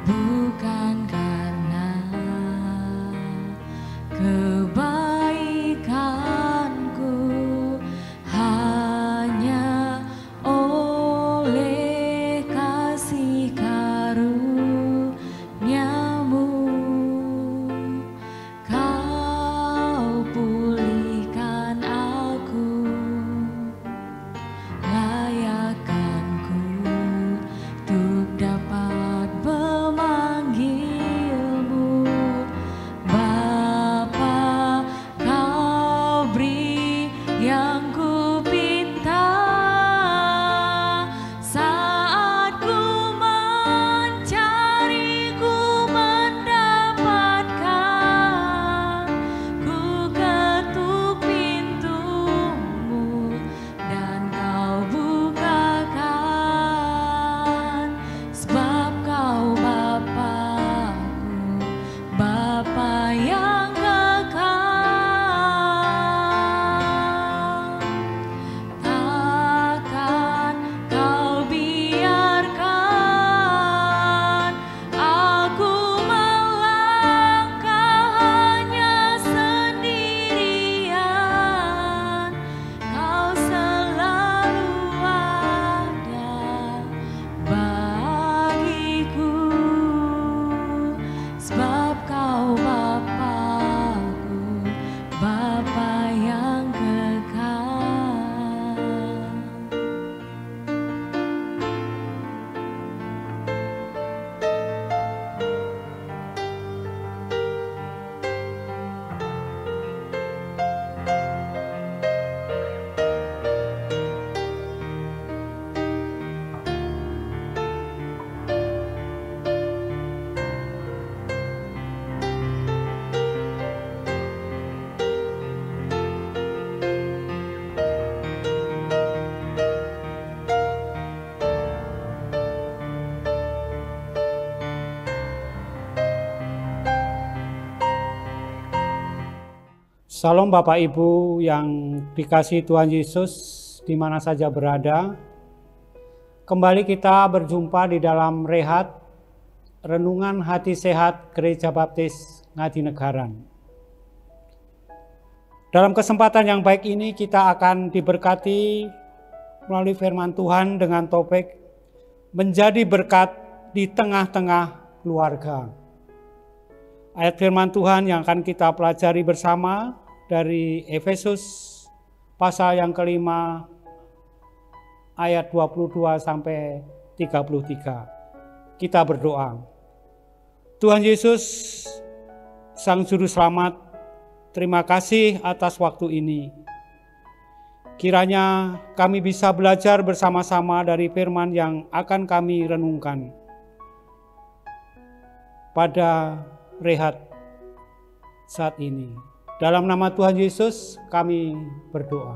bukan karena kebaikanku, hanya oleh kasih karunia-Mu Kau pulihkan aku, layakkanku untuk dapat memanggil-Mu Bapa. Kau beri yang ku pinta saat ku mencari, ku mendapatkan. Ku ketuk pintu-Mu dan Kau bukakan, sebab Kau Bapa-Ku, Bapa yang kekal. Takkan Kau biarkan aku melangkah hanya sendirian. Kau selalu ada bagiku, sebab Kau Bapa-Ku, Bapa yang kekal. Salam Bapak Ibu yang dikasihi Tuhan Yesus di mana saja berada. Kembali kita berjumpa di dalam rehat Renungan Hati Sehat Gereja Baptis Ngadinegara. Dalam kesempatan yang baik ini kita akan diberkati melalui firman Tuhan dengan topik menjadi berkat di tengah-tengah keluarga. Ayat firman Tuhan yang akan kita pelajari bersama dari Efesus pasal yang kelima ayat 22 sampai 33. Kita berdoa. Tuhan Yesus, Sang Juru Selamat, terima kasih atas waktu ini. Kiranya kami bisa belajar bersama-sama dari firman yang akan kami renungkan pada rehat saat ini. Dalam nama Tuhan Yesus kami berdoa.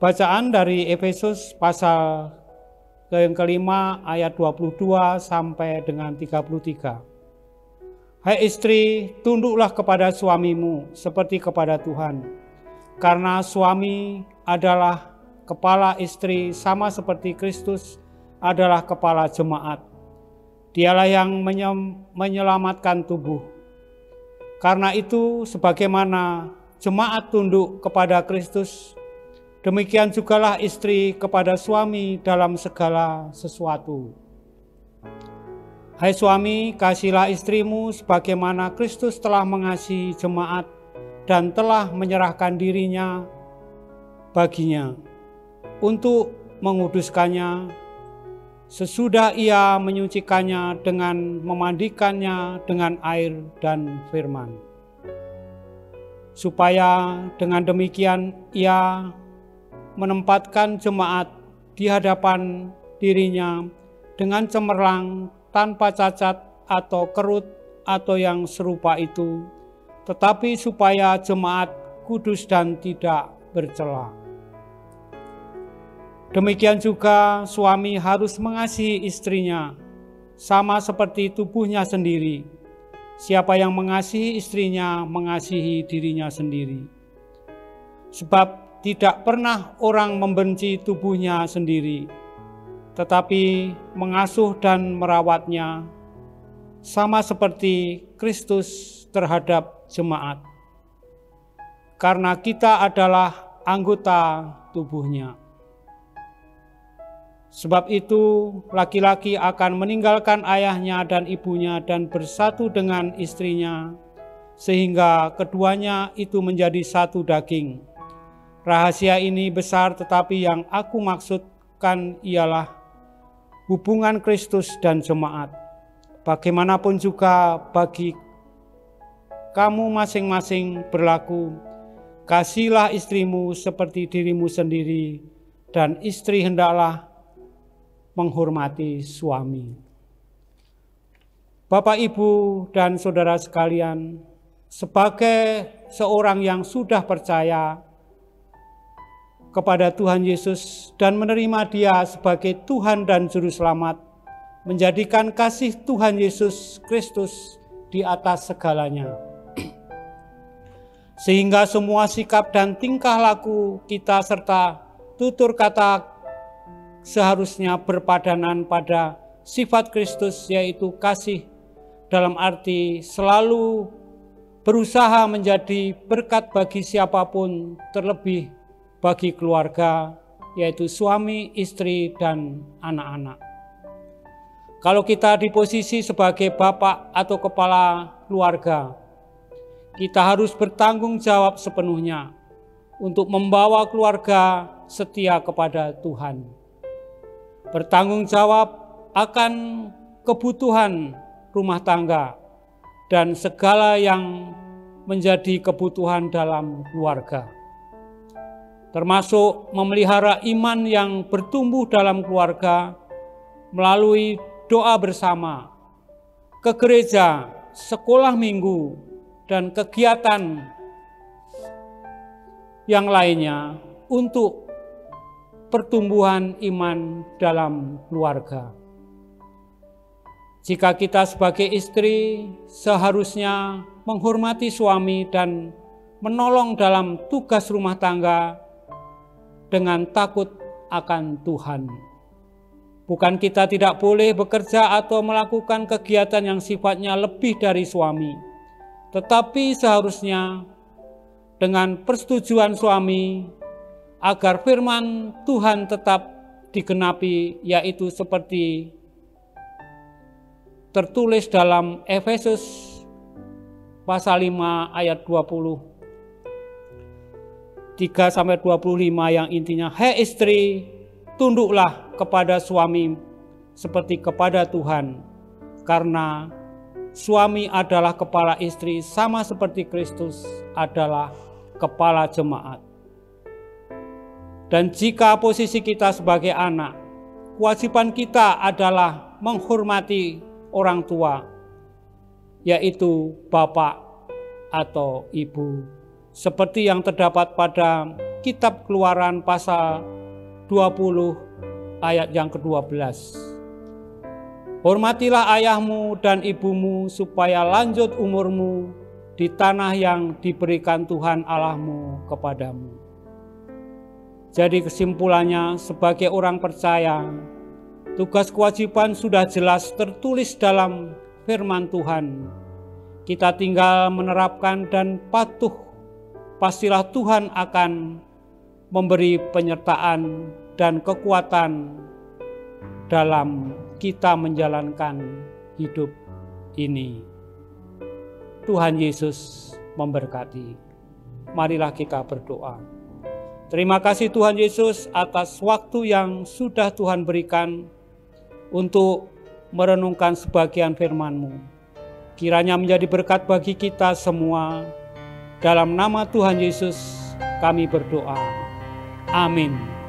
Bacaan dari Efesus pasal yang kelima ayat 22 sampai dengan 33. Hai istri, tunduklah kepada suamimu seperti kepada Tuhan. Karena suami adalah kepala istri sama seperti Kristus adalah kepala jemaat. Dialah yang menyelamatkan tubuh. Karena itu sebagaimana jemaat tunduk kepada Kristus, demikian jugalah istri kepada suami dalam segala sesuatu. Hai suami, kasihilah istrimu sebagaimana Kristus telah mengasihi jemaat dan telah menyerahkan dirinya baginya untuk menguduskannya, sesudah ia menyucikannya dengan memandikannya dengan air dan firman. Supaya dengan demikian ia menempatkan jemaat di hadapan dirinya dengan cemerlang, tanpa cacat atau kerut atau yang serupa itu, tetapi supaya jemaat kudus dan tidak bercela. Demikian juga suami harus mengasihi istrinya, sama seperti tubuhnya sendiri. Siapa yang mengasihi istrinya, mengasihi dirinya sendiri. Sebab tidak pernah orang membenci tubuhnya sendiri, tetapi mengasuh dan merawatnya sama seperti Kristus terhadap jemaat. Karena kita adalah anggota tubuhnya. Sebab itu, laki-laki akan meninggalkan ayahnya dan ibunya dan bersatu dengan istrinya, sehingga keduanya itu menjadi satu daging. Rahasia ini besar, tetapi yang aku maksudkan ialah hubungan Kristus dan jemaat. Bagaimanapun juga bagi kamu masing-masing berlaku, kasihilah istrimu seperti dirimu sendiri, dan istri hendaklah menghormati suami. Bapak, Ibu, dan saudara sekalian, sebagai seorang yang sudah percaya kepada Tuhan Yesus dan menerima Dia sebagai Tuhan dan Juru Selamat, menjadikan kasih Tuhan Yesus Kristus di atas segalanya. Sehingga semua sikap dan tingkah laku kita serta tutur kata seharusnya berpadanan pada sifat Kristus, yaitu kasih, dalam arti selalu berusaha menjadi berkat bagi siapapun, terlebih bagi keluarga, yaitu suami, istri, dan anak-anak. Kalau kita di posisi sebagai bapak atau kepala keluarga, kita harus bertanggung jawab sepenuhnya untuk membawa keluarga setia kepada Tuhan. Bertanggung jawab akan kebutuhan rumah tangga dan segala yang menjadi kebutuhan dalam keluarga, termasuk memelihara iman yang bertumbuh dalam keluarga melalui doa bersama, ke gereja, sekolah minggu, dan kegiatan yang lainnya untuk pertumbuhan iman dalam keluarga. Jika kita sebagai istri seharusnya menghormati suami dan menolong dalam tugas rumah tangga dengan takut akan Tuhan. Bukan kita tidak boleh bekerja atau melakukan kegiatan yang sifatnya lebih dari suami, tetapi seharusnya dengan persetujuan suami agar firman Tuhan tetap digenapi, yaitu seperti tertulis dalam Efesus pasal 5 ayat 23-25 yang intinya, "Hai istri, tunduklah kepada suami seperti kepada Tuhan, karena suami adalah kepala istri sama seperti Kristus adalah kepala jemaat." Dan jika posisi kita sebagai anak, kewajiban kita adalah menghormati orang tua, yaitu bapak atau ibu, seperti yang terdapat pada kitab Keluaran pasal 20 ayat yang ke-12. "Hormatilah ayahmu dan ibumu supaya lanjut umurmu di tanah yang diberikan Tuhan Allahmu kepadamu." Jadi kesimpulannya, sebagai orang percaya, tugas kewajiban sudah jelas tertulis dalam firman Tuhan. Kita tinggal menerapkan dan patuh, pastilah Tuhan akan memberi penyertaan dan kekuatan dalam kita menjalankan hidup ini. Tuhan Yesus memberkati. Marilah kita berdoa. Terima kasih Tuhan Yesus atas waktu yang sudah Tuhan berikan untuk merenungkan sebagian firman-Mu. Kiranya menjadi berkat bagi kita semua. Dalam nama Tuhan Yesus kami berdoa. Amin.